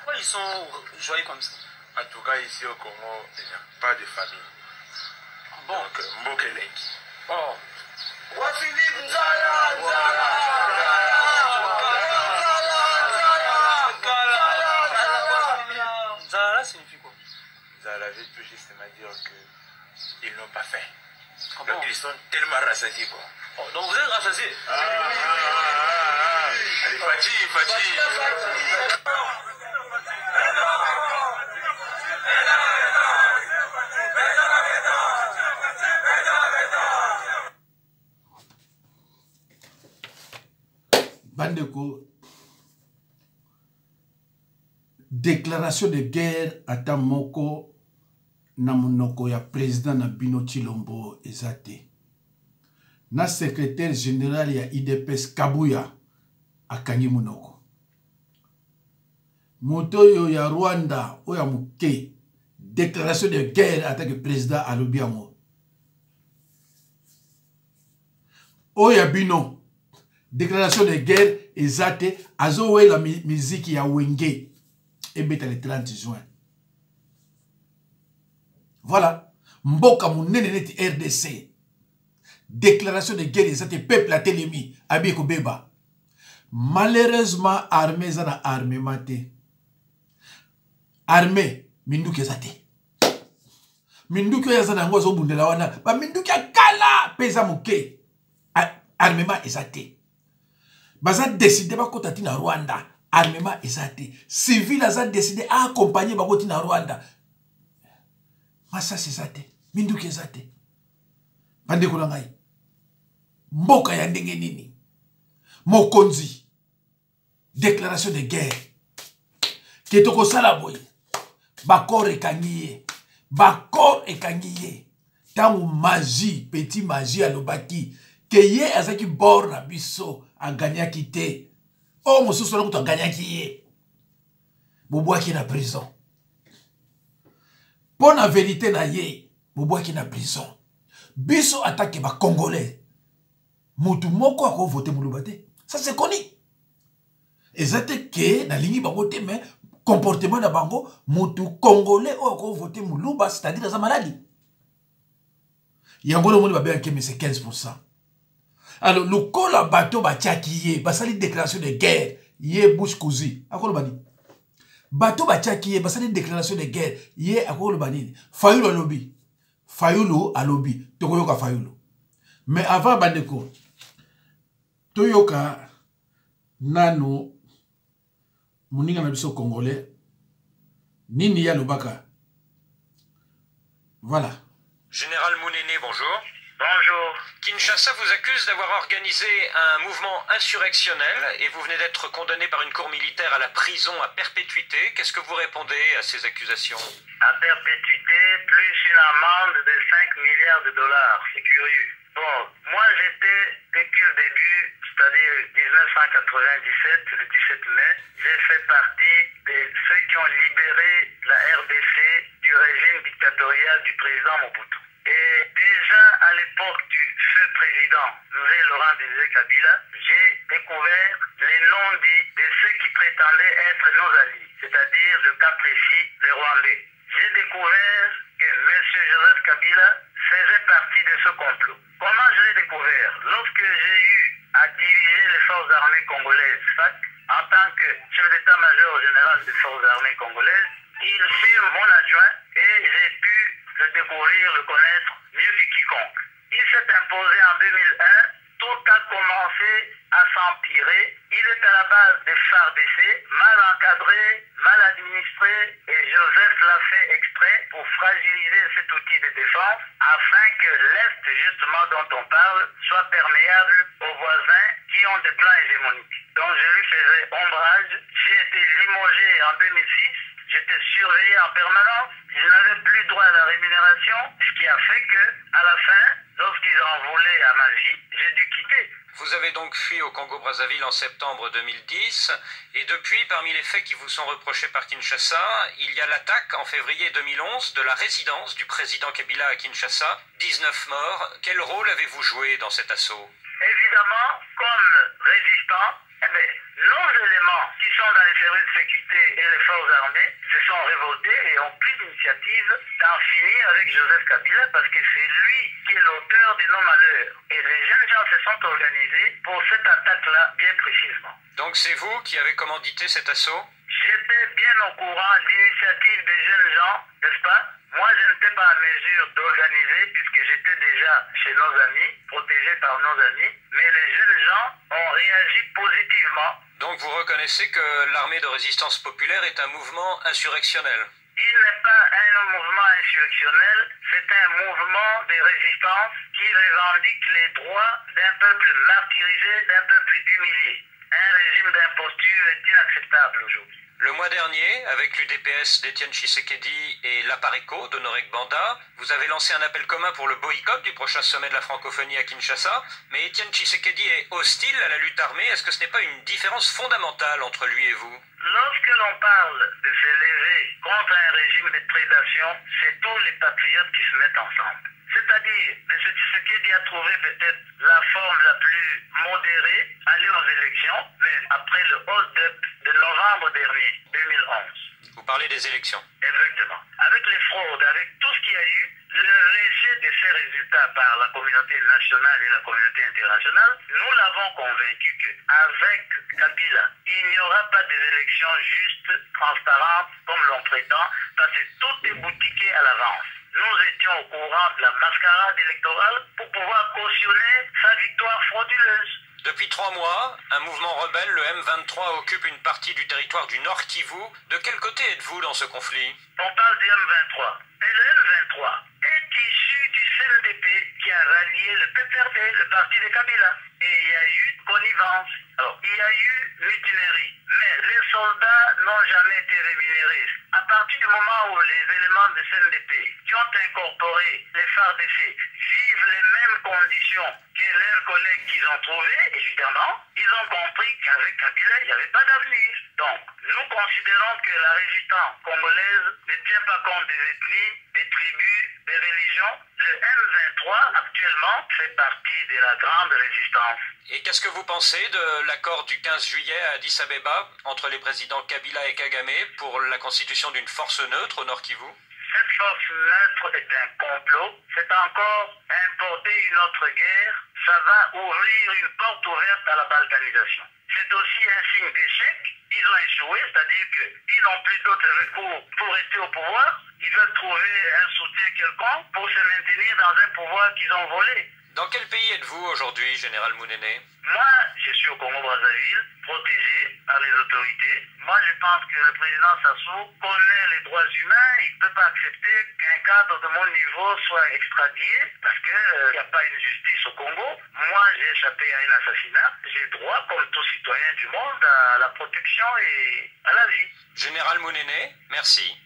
Pourquoi ils sont joyeux comme ça? En tout cas, ici au Congo, il n'y a pas de famille. Bon. Donc, Mbokelengi. Oh. Zara signifie quoi? Zara veut tout justement dire qu'ils n'ont pas faim. Ah Donc, bon? ils sont tellement rassasiés, quoi. Oh, donc vous êtes rassasiés? Allez, Fati. Bandeko, déclaration de guerre à Tamoko na monoko ya président na Bino Chilombo ezate. Na secrétaire général ya IDPS Kabuya akangi monoko. Motoyo ya Rwanda oya muke déclaration de guerre attaque président alobiamo. Oya Bino déclaration de guerre ezate azowe la musique ya Wenge ebeta le 30 juin. Voilà. Mboka munene neti RDC. Déclaration de guerre ezate peuple a telemi abiko beba. Malheureusement armée zana armée mate. Armée minduki ezate. Minduki yazana ngozo bundela wana ba minduki akala pesa muke. Armement ezate. Baza décidé bakota tina Rwanda, armement ezate. Civil aza décidé à accompagner bakoti na Rwanda. Masa ezate, minduki ezate. Bande ko ngai. Mboka ya ndenge nini? Mokonzi. Déclaration de guerre. Ketoko sala boy. Bakor ekangiye. Bakor ekangiye. Tangu magie, petit magie alobaki. Keye azaki bor na biso a gagnaki te. Oh mosusu na kuto gagnaki ye. Bobwaki na prison. Pour la vérité na ye, bobwaki na prison. Biso attaque ba congolais. Mutu moko ako voter muluba te. Ça c'est connu. Ezate ke na lingi bango te mais comportement na bango mutu congolais o ako voter muluba c'est-à-dire dans sa maladie. Yango no moni ba bien ke mais c'est 15%. Alors, le col à bateau batiakiye, basali déclaration de guerre, ye bouche cousue. Akolo bani. Bateau batiakiye, basali déclaration de guerre, ye akolo bani. Fayulu alobi. Fayulu alobi. Tokoyoka Fayulu. Mais avant bandeko, toyoka nano muninga na biso congolais. Nini ya lobaka. Voilà. Général Mounene, bonjour. Bonjour. Kinshasa vous accuse d'avoir organisé un mouvement insurrectionnel et vous venez d'être condamné par une cour militaire à la prison à perpétuité. Qu'est-ce que vous répondez à ces accusations? À perpétuité, plus une amende de 5 milliards de dollars. C'est curieux. Bon, moi j'étais, depuis le début, c'est-à-dire 1997, le 17 mai, j'ai fait partie de ceux qui ont libéré la RDC du régime dictatorial du président Mobutu. Et déjà à l'époque du feu président Laurent Désiré Kabila, j'ai découvert les noms de ceux qui prétendaient être nos alliés, c'est-à-dire le cas précis, les Rwandais. J'ai découvert que M. Joseph Kabila faisait partie de ce complot. Comment je l'ai découvert? Lorsque j'ai eu à diriger les forces armées congolaises, FAC, en tant que chef d'état-major général des forces armées congolaises, il fut mon adjoint et j'ai pu le découvrir, le connaître mieux que quiconque. Il s'est imposé en 2001, tout a commencé à s'empirer. Il est à la base des FARDC, mal encadré, mal administré, et Joseph l'a fait exprès pour fragiliser cet outil de défense afin que l'Est, justement dont on parle, soit perméable aux voisins qui ont des plans hégémoniques. Donc je lui faisais ombrage. J'ai été limogé en 2006. J'étais surveillé en permanence, je n'avais plus droit à la rémunération, ce qui a fait que, à la fin, lorsqu'ils en voulaient à ma vie, j'ai dû quitter. Vous vous avez donc fui au Congo-Brazzaville en septembre 2010, et depuis, parmi les faits qui vous sont reprochés par Kinshasa, il y a l'attaque en février 2011 de la résidence du président Kabila à Kinshasa, 19 morts. Quel rôle avez-vous joué dans cet assaut? Évidemment, comme résistants, nos éléments qui sont dans les services de sécurité et les forces armées se sont révoltés et ont pris l'initiative d'en finir avec Joseph Kabila parce que c'est lui qui est l'auteur de nos malheurs. Et les jeunes gens se sont organisés pour cette attaque-là bien précisément. Donc c'est vous qui avez commandité cet assaut? J'étais bien au courant de l'initiative des jeunes gens, n'est-ce pas? Moi, je n'étais pas à mesure d'organiser puisque j'étais déjà chez nos amis, protégé par nos amis, mais les jeunes gens ont réagi positivement. Donc vous reconnaissez que l'armée de résistance populaire est un mouvement insurrectionnel? Il n'est pas un mouvement insurrectionnel, c'est un mouvement de résistance qui revendique les droits d'un peuple martyrisé, d'un peuple humilié. Un régime d'imposture est inacceptable aujourd'hui. Le mois dernier, avec l'UDPS d'Étienne Tshisekedi et l'Apareco d'Honoré Gbanda, vous avez lancé un appel commun pour le boycott du prochain sommet de la francophonie à Kinshasa, mais Étienne Tshisekedi est hostile à la lutte armée. Est-ce que ce n'est pas une différence fondamentale entre lui et vous? Lorsque l'on parle de se lever contre un régime de prédation, c'est tous les patriotes qui se mettent ensemble. C'est-à-dire, M. Tshisekedi a trouvé peut-être la forme la plus modérée, aller aux élections, mais après le hold-up de novembre dernier, 2011. Vous parlez des élections. Exactement. Avec les fraudes, avec tout ce qu'il y a eu, le rejet de ces résultats par la communauté nationale et la communauté internationale, nous l'avons convaincu qu'avec Kabila, il n'y aura pas des élections justes, transparentes, comme l'on prétend, parce que tout est boutiqué à l'avance. Nous étions au courant de la mascarade électorale pour pouvoir cautionner sa victoire frauduleuse. Depuis 3 mois, un mouvement rebelle, le M23, occupe une partie du territoire du Nord Kivu. De quel côté êtes-vous dans ce conflit? On parle du M23. Et le M23 est issu du CNDP qui a rallié le PPRD, le parti de Kabila. Et il y a eu connivence. Alors, il y a eu mutinerie. Mais les soldats n'ont jamais été rémunérés. À partir du moment où les éléments de CNDP qui ont incorporé les FARDC vivent les mêmes conditions que leurs collègues qu'ils ont trouvés, évidemment, ils ont compris qu'avec Kabila, il n'y avait pas d'avenir. Donc, nous considérons que la résistance congolaise ne tient pas compte des ethnies, des tribus, des religions. Le M23, actuellement, fait partie de la grande résistance. Et qu'est-ce que vous pensez de l'accord du 15 juillet à Addis Abeba entre les présidents Kabila et Kagame pour la constitution d'une force neutre au Nord Kivu? Cette force neutre est un complot. C'est encore importer une autre guerre. Ça va ouvrir une porte ouverte à la balkanisation. C'est aussi un signe d'échec. Ils ont échoué, c'est-à-dire qu'ils n'ont plus d'autres recours pour rester au pouvoir. Ils veulent trouver un soutien quelconque pour se maintenir dans un pouvoir qu'ils ont volé. Dans quel pays êtes-vous aujourd'hui, Général Mounene? Moi, je suis au Congo-Brazzaville, protégé par les autorités. Moi, je pense que le président Sassou connaît les droits humains. Il ne peut pas accepter qu'un cadre de mon niveau soit extradé parce qu'il n'y a pas une justice au Congo. Moi, j'ai échappé à un assassinat. J'ai droit, comme tout citoyen du monde, à la protection et à la vie. Général Mounene, merci.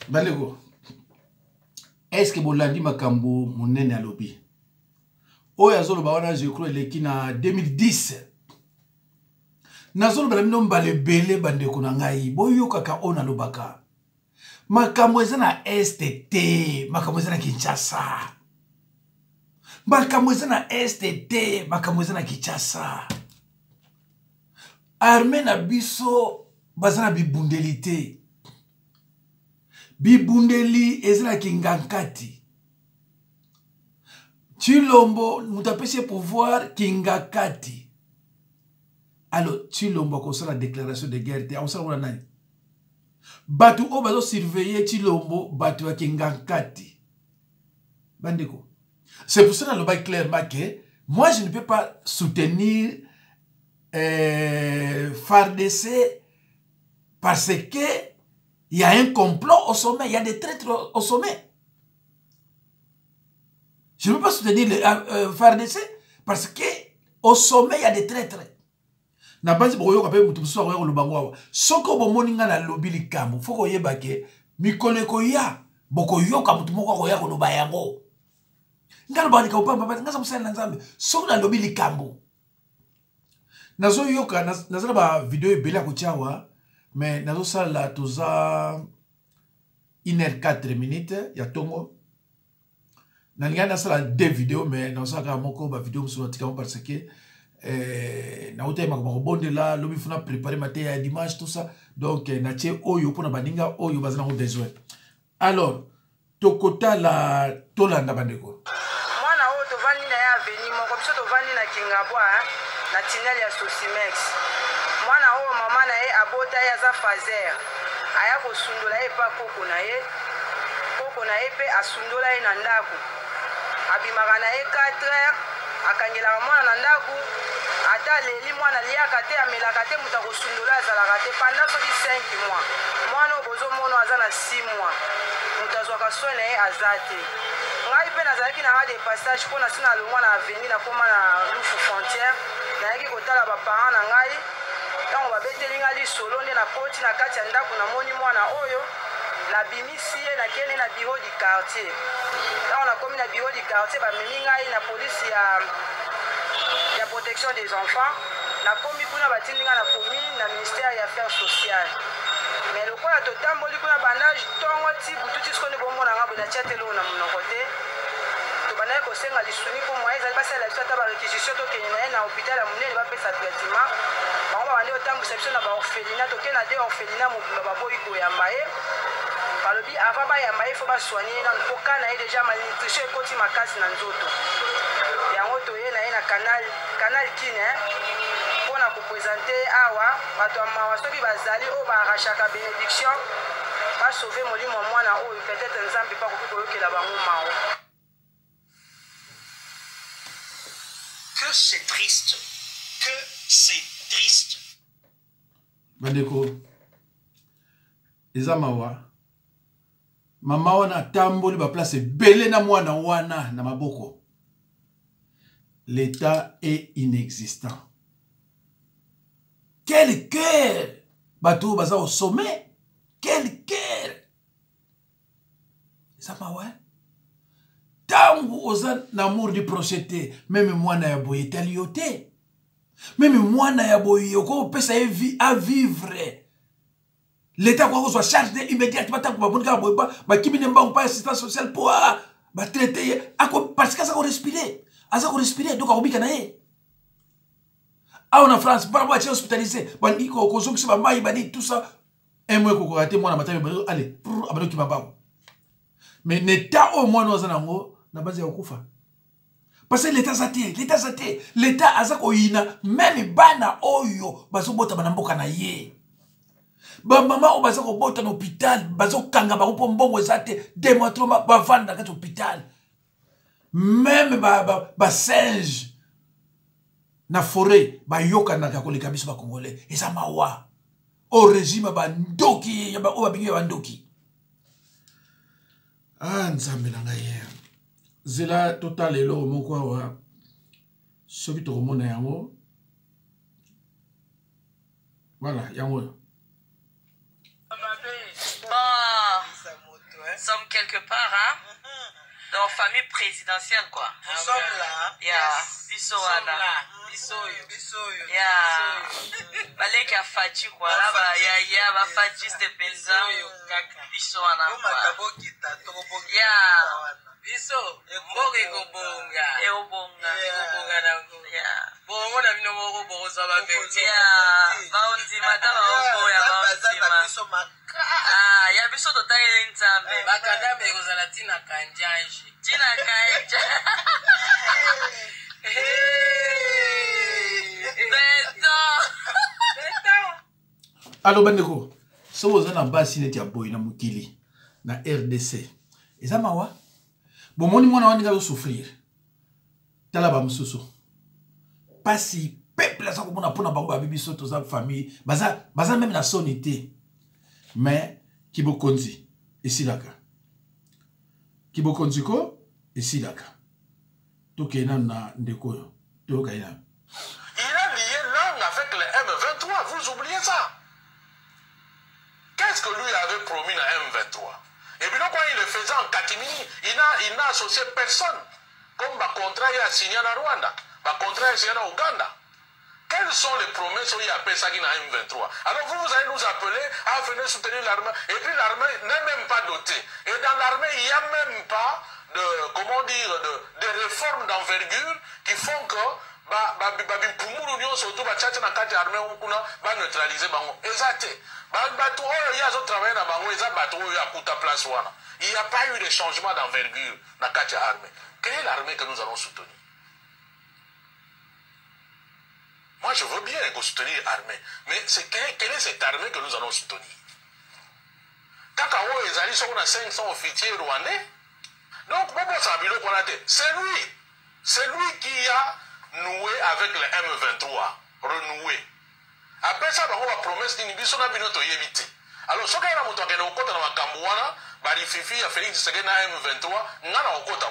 Balego. Est-ce que bolandi makambo monene alobi? Oya zolo bawana je crois eleki na 2010. Nazolo bala mino mbale bele bande kuna ngai. Boyo kaka ona lobaka. Makambo ezana STT, makambo ezana Kinshasa. Makambo ezana STT, makambo ezana Kinshasa. Armée na biso bazana bibundelité. Bibundeli ezala kingankati. Chilombo mutapeshe pouvoir kingakati. Alors Chilombo a la déclaration de guerre. Batu o bazo surveiller Chilombo batu wa kingankati. Bandeko. C'est pour ça que le bail clairement que moi je ne peux pas soutenir FARDC parce que il y a un complot au sommet, il y a des traîtres au sommet. Je ne peux pas soutenir le FARDC parce que au sommet, il y a des traîtres. Na base pour yo kapé mutu so ko lubango. Soko bo moninga na lobby likambo, foko yeba ke mikole ko ya boko yoka mutu moko ko ya ko lobayango. ngalo ba ka upamba ba ngasa musala nzambe so na lobi likambo nazo yoka nazala ba video ebele ko tiawa mais nazo sala toza 1h04 minutes ya tongo na ngana sala 2 vidéos mais nazo sala moko ba vidéo muso tika parce que na uta ma ko bonde la lobi funa préparer matin ya dimanche tout ça donc na tie oyo pona baninga oyo bazana ko besoin alors tokota la tolanda bandeko mwana oyo tovandi na ya aveni moko biso tovandi na Kingabwa na tunnel ya Sosimex mwana oyo mama na ye abota ye aza fazer aya kosundola ye pa koko na ye pe asundola ye na ndako abimaka na ye 4 heures akangelaka mwana na ndako ata leli mwana liaka te amelaka te mutu akosundola azalaka te pendant soki 5 mois mwana oyo bozomona aza na 6 mois mutu azwaka soin na ye aza te ngai mpe nazalaki na nga de passage mpo nasi nalongwa na aveni nakóma na lufu frontière nayaki kotala baparent na ngai ntango babeteli ngai lisolo nde nakoti na kati ya ndako namoni mwana oyo nabimisi ye nakende na bureau du quartier ntango nakomi na bureau du quartier bamemi ngai na polisi ya protection des enfants nakomi kuna batindi ngai na commune na ministère ya affaires sociales mais lokola totamboli kuna bandage ntongo ti bututi sikonde bomona nga boye natia te loo na monoko te tobandaki kosenga lisuni mpo moye ezali basalela biso ata barequisition tokende na ye na hôpital ya monene bapesa traitement bango babandi otambwisa biso na baorphelina tokende na de orphelina mobimba baboyi koyamba ye balobi avant bayamba ye fo basoigne ye nanu mpo ka na ye deja malnutrition ekoti makasi na nzoto yango toye na ye na canal kine mpona kopresente awa bato ya mawa soki bazali oyo baarachaka bénédiction basauve molimo ya mwana oyo peut-être nzambe mpa koki koyokela bango mawa. Que c'est triste. Que c'est triste. bandeko eza mawa mama wana atamboli baplace ebele na mwana wana na maboko l'état est inexistant. Quel cœur bateau baza au sommet. Quel cœur. Ça m'a ouais. Tango oza n'amour du projeté. Même moi na ya boye taliote. Même moi na ya boye yoko pesa à vivre. L'état quoi soit chargé immédiatement tant que babonka boye ba kimine mbang pas assistance sociale pour ba traiter parce que ça ko respirer. Asa ko respirer donc akobika na ye. Ah, en France, par rapport à hospitalisé, bandi ko kozongi se ba mai bandi tout ça. Un mois ko raté moi na matami allez, abano ki mabao. Mais l'état au moins nous anango na base ya okufa. Parce que l'état zate, l'état aza ko ina même bana oyo bazo bota bana mboka na ye. Ba mama o bazo ko bota na hôpital, bazo kanga ba ko mbongo ezate, démontrement ba vanda ka hôpital. Même ba singe na forêt ba yoka na koleka biso ba congolais eza mawa au régime ba ndoki ya ba o bingi ba ndoki nzambe na ngai zela total elo moko wa soki to mona yango voilà yango nous sommes quelque part hein dans famille présidentielle quoi. Nous sommes là. Bisoana. Bisoyo. Baleki a Fadji quoi. Là ba ba Fadji de Benza. Bisoana. Biso. Mboge go bonga. Bonga nango. Bongo na bino moko boza ba beti. Baonzi madama obo ya baonzi ma. Ya biso totale nzambe. Bakanda meko zala tina kanjanji. Tina kanja. Allo bandeko. So oza na basi neti ya boy na mukili na RDC. Eza mawa. Bomoni mwana wani ga souffrir. Tala ba mususu. Pasi peuple sa ko mona pona bango ba bibiso to za famille. Baza même na sonité. Mais Kibokonzi esilaka. Kibokonzi ko esilaka. Tokena na ndeko tokaina. Il a lié langue avec le M23, vous oubliez ça. Qu'est-ce que lui avait promis à M23? Et puis donc quand il le faisait en catimini, il n'a associé personne. comme le contrat est signé en Rwanda, le contrat est signé en Ouganda. Quelles sont les promesses qu'il y a à ça qui n'a M23? Alors vous allez nous appeler à venir soutenir l'armée. Et puis l'armée n'est même pas dotée. Et dans l'armée, il n'y a même pas de réformes d'envergure qui font que surtout neutraliser il n'y a pas eu de changement d'envergure dans l'armée. Quelle est l'armée que nous allons soutenir? Moi, je veux bien soutenir l'armée, mais quelle est cette armée que nous allons soutenir? Quand on a 500 officiers rwandais, donc c'est lui qui a noué avec le M23, renoué. Après ça, on va promesse d'une biso na binoto yebiti. Alors, ce qu'il y a dans le côté de la Cambouana, Barififi a Félix Tshisekedi na M23, n'a pas au côté.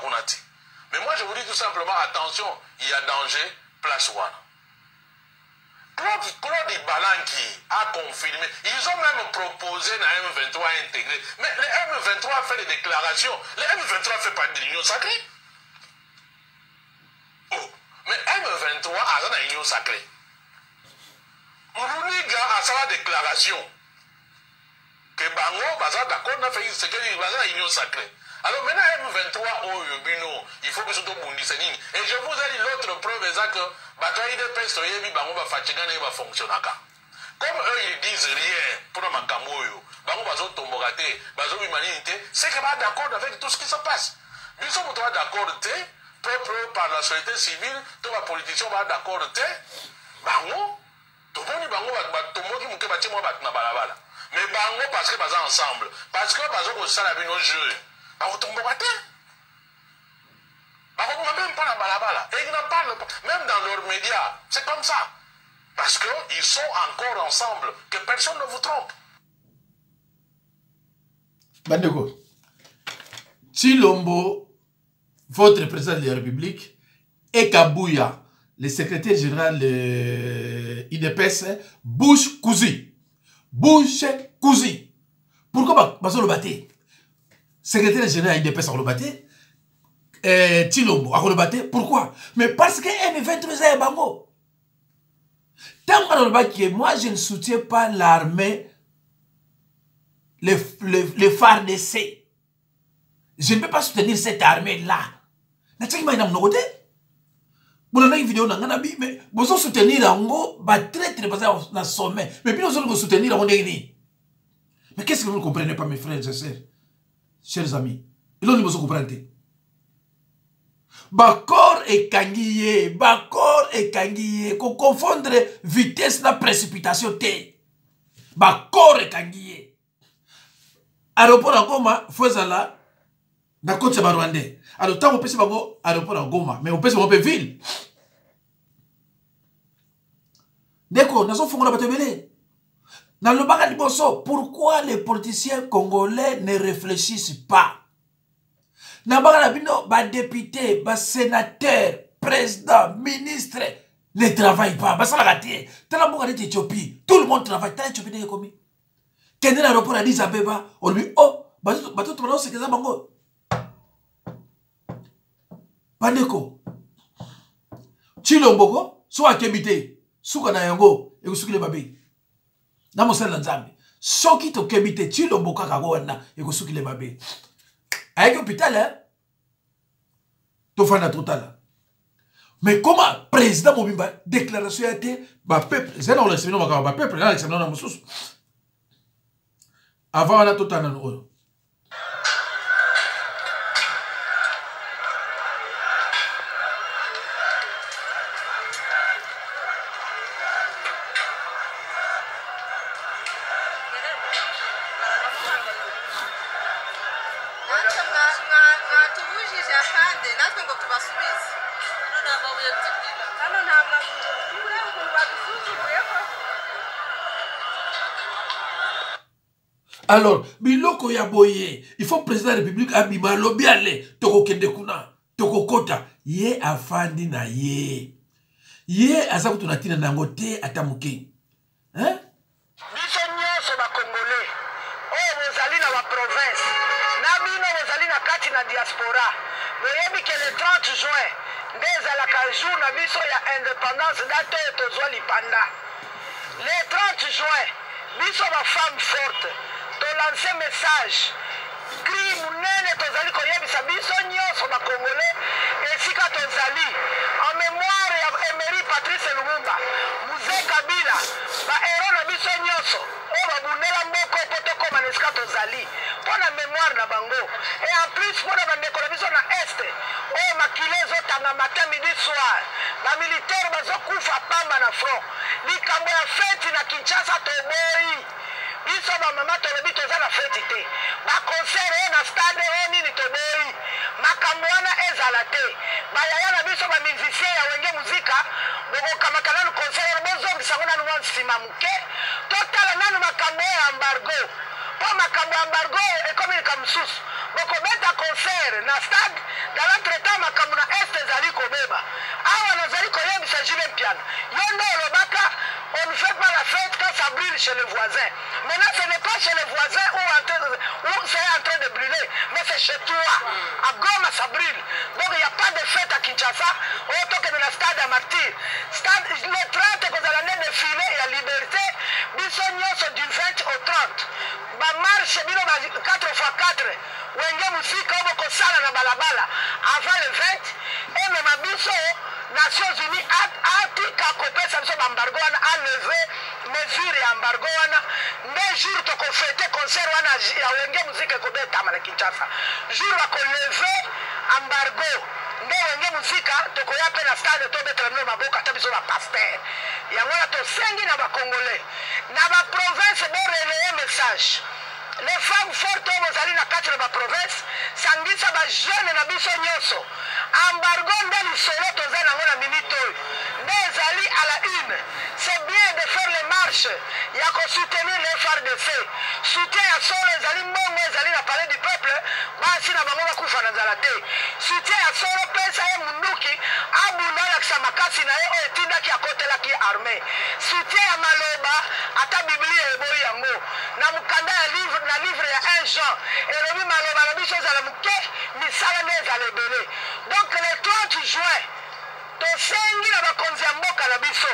Mais moi, je vous dis tout simplement, attention, il y a danger, place one. Claude Balanki a confirmé. Ils ont même proposé la M23 à intégrer. Mais le M23 a fait des déclarations. Le M23 fait partie de l'Union sacrée. Oh. Mais M23 a dans l'Union sacrée. Mouniga a sa déclaration. Que Bango, d'accord, on a fait ce qu'il y a l'Union sacrée. Alors maintenant, M23, oh, il faut que ce soit Bundiseni. Et je vous ai dit l'autre preuve exacte que bataille de peste, Bango va fatiguer et va fonctionner. Comme eux, ils disent rien pour ma Kamoyo, Bango va tombogater, Bazo humanité, c'est qu'ils sont d'accord avec tout ce qui se passe. Ils sont d'accord, peuple par la société civile, tous les politiciens vont d'accord, Bango, tout le monde va tomber, mais Bango parce que ils sont ensemble, parce que Bazo ça la vie nos jeux. Même pas la balabala. Et ils n'en parlent pas. Même dans leurs médias, c'est comme ça. Parce qu'ils sont encore ensemble. Que personne ne vous trompe. Bandeko, Tshilombo, votre président de la République, et Kabouya, le secrétaire général de IDPS, bouche cousue. Bouche cousue. Pourquoi Bazo le batté? Secrétaire général IDPS a le batté. Tshilombo a le batté. Pourquoi? Mais parce que M23 est bango. Tant que moi je ne soutiens pas l'armée, les FARDC. Je ne peux pas soutenir cette armée-là. Vous avez une vidéo, mais vous soutenir Ango, très très dans le sommet. Mais puis vous soutenir Ango. Mais qu'est-ce que vous ne comprenez pas, mes frères et sœurs? Chers amis, il faut que vous compreniez. Bakor et Kangiye, qu'on confondre vitesse et précipitation. Bakor et Kangiye. Aéroport à Goma, Fouezala, dans côte de Rwandais. Alors, tant qu'on peut se faire aéroport à Goma, mais on peut se faire ville. D'accord, nous avons fait la bataille. Dans le bagage de pourquoi les politiciens congolais ne réfléchissent pas? Dans le bagage de députés, sénateurs, présidents, ministres ne travaillent pas. Tout le monde travaille. Quand il y a l'aéroport à Addis Abeba, on lui dit, oh, c'est que ça bango. Bandeko. Tshilombo, soit Kebite, soit Kanayango, et vous soukile babé. Dans mon sel d'Anzambi. Soki to Kebite, Tshilombo Kakawana, et vous soukile babé. Avec l'hôpital, hein? To fana total. Mais comment président Mobimba déclaration a été, peuple, c'est là où l'examen va peuple, là l'examen va moussous. Avant la total en eau. Alors, biloko ya boye, il faut président de la République abima lobi ale, toko kende kuna, toko kota, ye afandi na ye. Ye azaku tunatina nangote atamuke. Hein? Biso nyonso ba Congolais, oyo bozali na ba province, na bino bozali na kati na diaspora. boyebi ke le 30 juin nde ezalaka jour na biso ya indépendance date oyo tozwa lipanda. Le 30 juin biso bafemme forte tolance message cri munene tozali koyebisa biso nyonso bakongolais esika tozali en mémoire ya Emery Patrice Lumumba, Mzee Kabila, bahero na biso nyonso oyo babundela mboko po tokóma na esika tozali mpo na mémoire na bango. Et en plus mpo na bandeko na biso na este oyo makila ezotanga matin midi soir, bamilitaire bazokufa pamba na front. Likambo ya feti na Kinshasa toboyi biso bamama tolobi toza na feti te, baconcert oyo na stade oyo nini toboyi, makambo wana ezala te. Bayaya na biso bamusicien ya wenge muzika bokokamata nanu concert oyo bozongisa ngo nanu mwa nsima moke totala nanu makambo oyo ya embargo, mpo makambo ya embargo ekomi likambo mosusu bokobeta concert na stade dans l'entretemps makambo na este ezali kobeba. Awa nazali koyebisa Julien Piana yo nde olobaka on ne fait pas la fête quand ça brûle chez le voisin. Maintenant ce n'est pas chez le voisin où c'est en train de brûler, mais c'est chez toi. À Goma ça brûle. Donc il n'y a pas de fête à Kinshasa au toque de la stade à Martyr. Stade le 30 que vous allez défiler et la liberté biso nyonso du 20 au 30 ba marche bino 4x4 wenge musika obo kosala na balabala avant le 20 et même biso Nations Unies atika kopesa biso bambargo wana enlever mesure ya embargo wana nde jour tokofete concert wana ya wenge musika ekobetama na Kinshasa jour bakoleve embargo nde wenge musika tokoya mpe na stade tobetela bino maboko ata biso bapaster yango wana tosengi na bakongolais na baprovince boreleye message. Les femmes fortes bozali na kati na baprovince sangisa bajeune na biso nyonso embargo nde lisolo toza nango na minute oyo nde ezali à la une. C'est bien de faire les marches ya kosoutenir le FARDC. Soutien ya solo ezali mbongo ezali na palais du peuple basi na bango bakufa na nzala te. Soutien ya solo pesa ye munduki abunda alakisa makasi na ye oyo etindaki akotelaki armée. Soutien ya maloba ata biblia eboyi yango na mukanda ya livre ya 1 Jean elobi maloba na biso ezala moke misala nde ezala ebele. Donc le 30 juin tosengi na bakonzi ya mboka na biso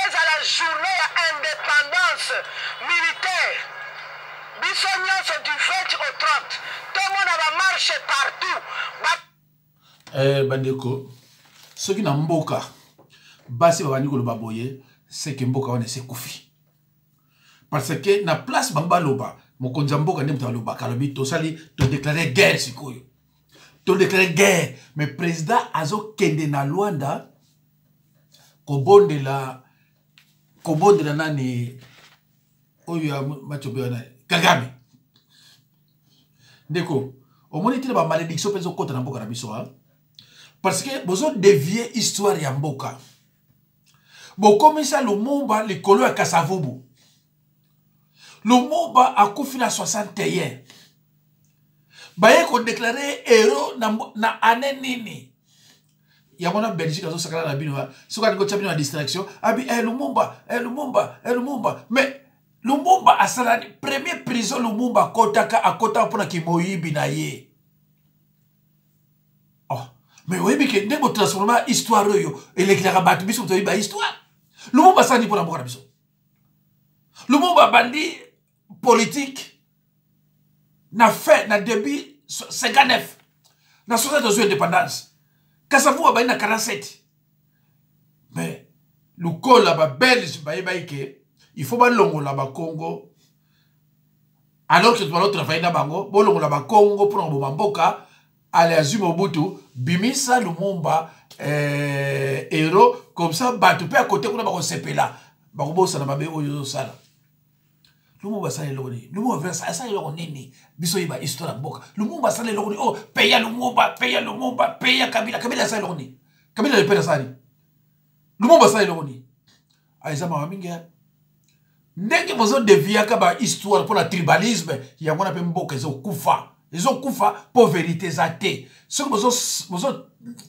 ezala journée ya indépendance militaire biso nyonso du 20 au 30 tomona bamarche partout bandeko soki na mboka basi babandi koloba boye seke mboka wana esekufi parce que na place bango baloba mokonzi ya mboka nde moto alobaka alobi tosali todéclare guerre sikoyo todéclare guerre mais président azokende na Luanda kobondela nani oyo ya machobe wana Kagame ndeko omoni tile ba malédiction mpe ezokota na mboka na biso parce que bozo dévier histoire ya mboka bokomisa Lumumba likolo ya Kasavubu. Lumumba akufi na 61 baye ko déclarer héros na année nini ya mona Belgique azo sakala na bino soka ndiko tchabino na distraction abi Lumumba mais Lumumba asala premier prison Lumumba akota pona kimoyibi na ye. Oh mais oui mais que ndeko transformer histoire yo elekira batu biso to ba histoire Lumumba sani pona mboka biso. Lumumba bandi politique na fait na début 59 na 60 de indépendance Kasavubu ba na 47 mais lukola ba belge baike il faut ba longola ba Congo alors que tout travailler na bango bo longola ba Congo pour ngo mboka ale azuma Mobutu bimisa Lumumba héros comme ça batu pe à côté kuna ba ko sepela ba ko bosa na babe oyo sala Lumumba sale loni Lumumba sale loni biso yiba histoire mboka Lumumba sale loni oh peya Lumumba peya Kabila sale loni Kabila le pera sale Lumumba sale loni aiza ma minga ndenge bozo devia ka ba histoire pour la tribalisme ya ngona pe mboka ezokufa pour vérité zate ce bozo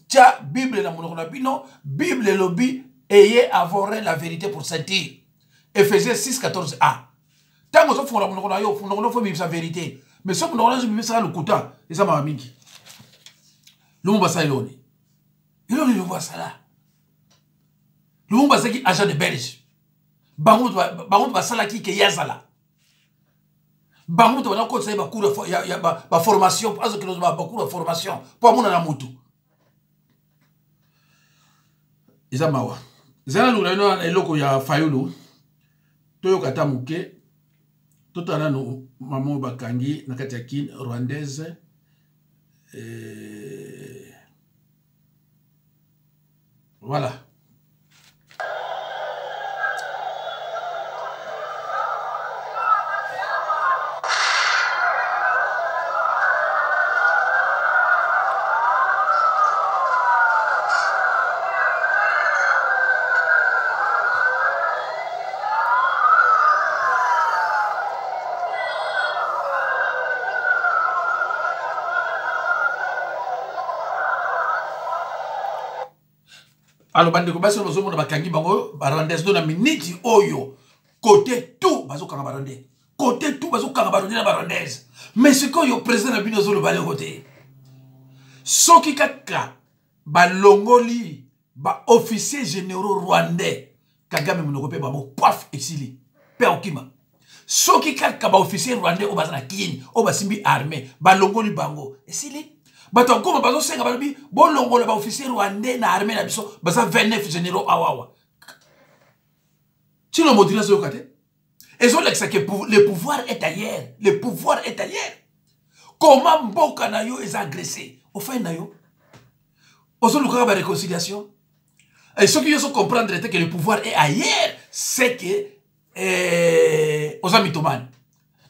tia Bible na monoko na bino Bible lobi ayez avoir la vérité pour sentir Ephésiens 6:14a. Tant que vous faites la vérité, mais si vous avez le kuta, et ça m'a mingi. Lumumba ça iloni. Iloni Lumumba ça là. Lumumba c'est qui agent de Belge. Bangout va sala qui yazala. Bangout va encore ça beaucoup de formation parce que nous avons beaucoup de formation pour mon na mutu. Isa mawa. Zana luna eloko ya Fayulu. Toyo kata muke. Totana no maman bakangi na kati ya kin rwandaise. Voilà. Alors, bande ko basi no zomo na bakangi bango barondes do na miniti oyo côté tout bazo kanga baronde côté tout bazo kanga baronde na barondes mais ce que yo président na bino zo le balé côté soki kaka balongoli ba officier généraux rwandais Kagame monoko pe bamo paf exili pe okima soki kaka ba officier rwandais o bazana kini o basimbi armée balongoli bango exili bato ngoma bazo senga balobi bolongola ba officier rwandais na armée na biso baza 29 généraux awawa. Tu le modulais sur le côté. Et ils ont l'exemple que le pouvoir est ailleurs. Le pouvoir est ailleurs. Comment Mboka na yo est agressé? Au fait na yo. Ils ont le la réconciliation. Et ceux qui ont comprendre que le pouvoir est ailleurs, c'est que aux mythomanes.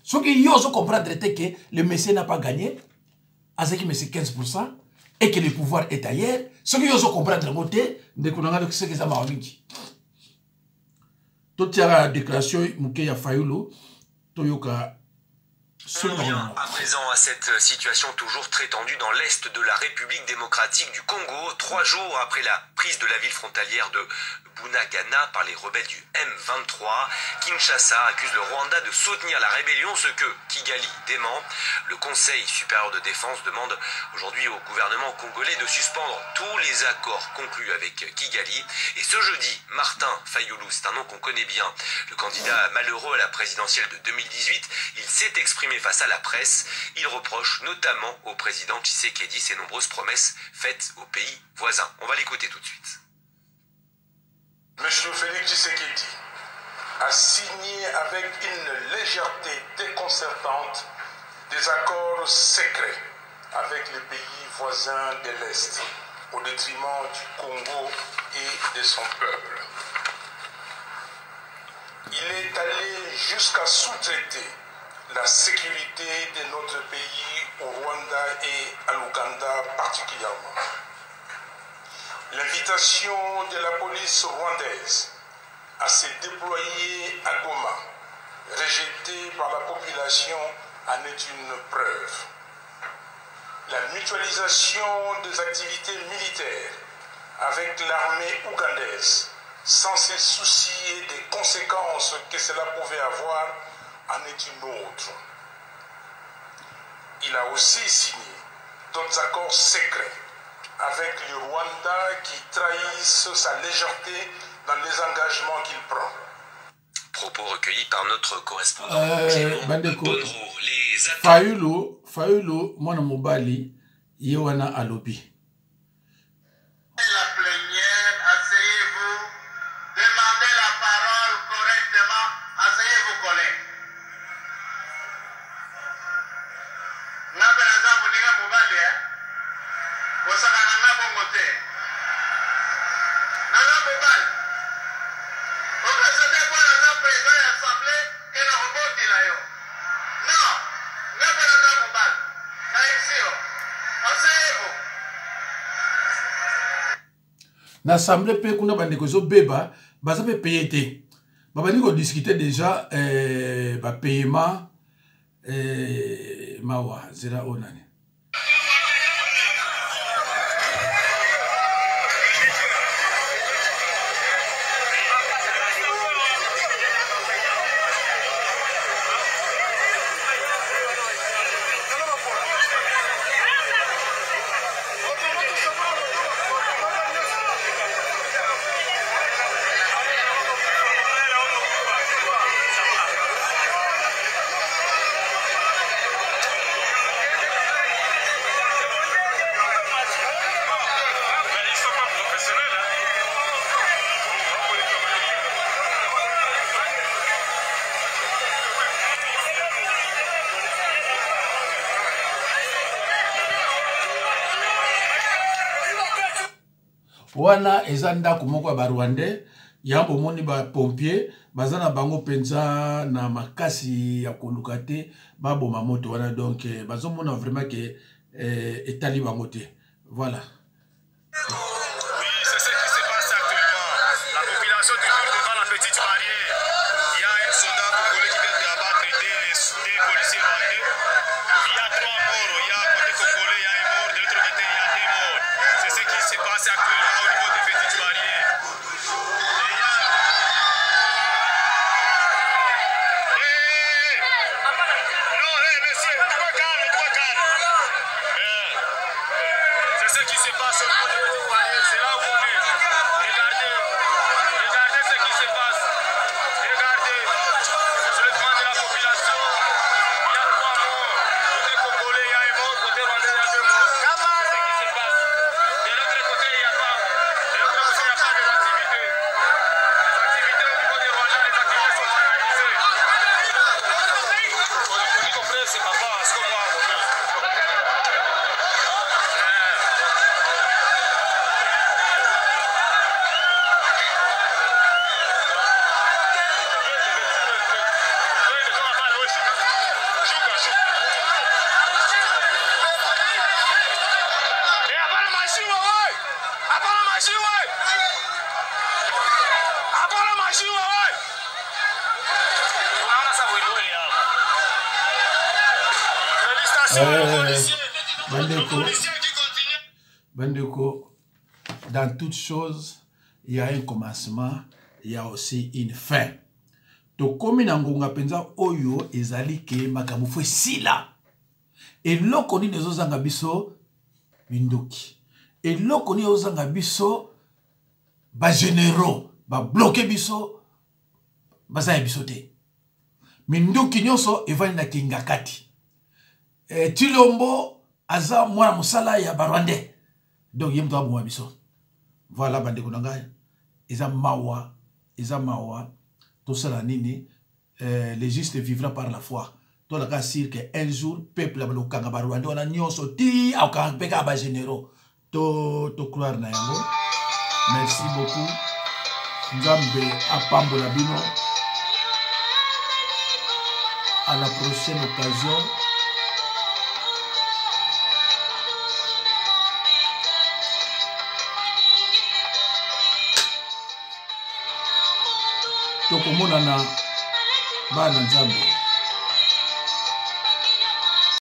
Ceux qui ont comprendre que le Messie n'a pas gagné. À ce qui me c'est 15% et que le pouvoir est ailleurs, ceux qui osent comprendre le côté de ce que ça m'a dit. Tout la déclaration Mukeya Fayulu, Toyoka. On vient à présent à cette situation toujours très tendue dans l'est de la République démocratique du Congo, 3 jours après la prise de la ville frontalière de Bunagana par les rebelles du M23. Kinshasa accuse le Rwanda de soutenir la rébellion, ce que Kigali dément. Le Conseil supérieur de défense demande aujourd'hui au gouvernement congolais de suspendre tous les accords conclus avec Kigali. Et ce jeudi, Martin Fayulu, c'est un nom qu'on connaît bien, le candidat malheureux à la présidentielle de 2018, il s'est exprimé face à la presse. Il reproche notamment au président Tshisekedi ses nombreuses promesses faites aux pays voisins. On va l'écouter tout de suite. Monsieur Félix Tshisekedi a signé avec une légèreté déconcertante des accords secrets avec les pays voisins de l'Est, au détriment du Congo et de son peuple. Il est allé jusqu'à sous-traiter la sécurité de notre pays au Rwanda et à l'Ouganda particulièrement. L'invitation de la police rwandaise à se déployer à Goma, rejetée par la population, en est une preuve. La mutualisation des activités militaires avec l'armée ougandaise, sans se soucier des conséquences que cela pouvait avoir, en est une autre. Il a aussi signé d'autres accords secrets avec le Rwanda qui trahissent sa légèreté dans les engagements qu'il prend. Propos recueillis par notre correspondant. Bandeko, Fayulu, mwana mobali, yewana alobi. La plénière, asseyez-vous, demandez la parole correctement, asseyez-vous collègues. Nabenaza muninga mobali, Osakana bongote. Nana mobali. Okasete kwa la président de l'Assemblée et na roboti la yo. Non, nabenaza mobali. Na exio. Asseyez-vous. Na assemblée pe kuna bandeko zo beba baza pe payer te. Babani ko discuter déjà ba paiement mawa zera onane. wana eza ndako moko ya barwandais ya bomoni bapompier baza na bango mpenza na makasi ya koluka te baboma moto wana donc bazomona vraiment ke etali bango te voilà. Bandeko, dans toute chose, il y a un commencement, il y a aussi une fin. To komi na ngonga penza oyo ezali ke makambo fwe sila. Eloko ni nezozanga biso binduki. Eloko ni nezozanga biso ba généraux, ba bloqué biso baza biso te. Minduki nyonso evani na kingakati. Tilombo aza mwana musala ya barwandais. Donc yem doit boire biso. Voilà bande konanga. Eza mawa, tout ça la nini, les justes vivra par la foi. Tout le cas sûr que un jour peuple la blokanga barwandais on a nyonso ti au kan peka ba généraux. To croire na yango. Merci beaucoup. Nzambe apambola bino. À la prochaine occasion. Tokomonana bana Nzambe.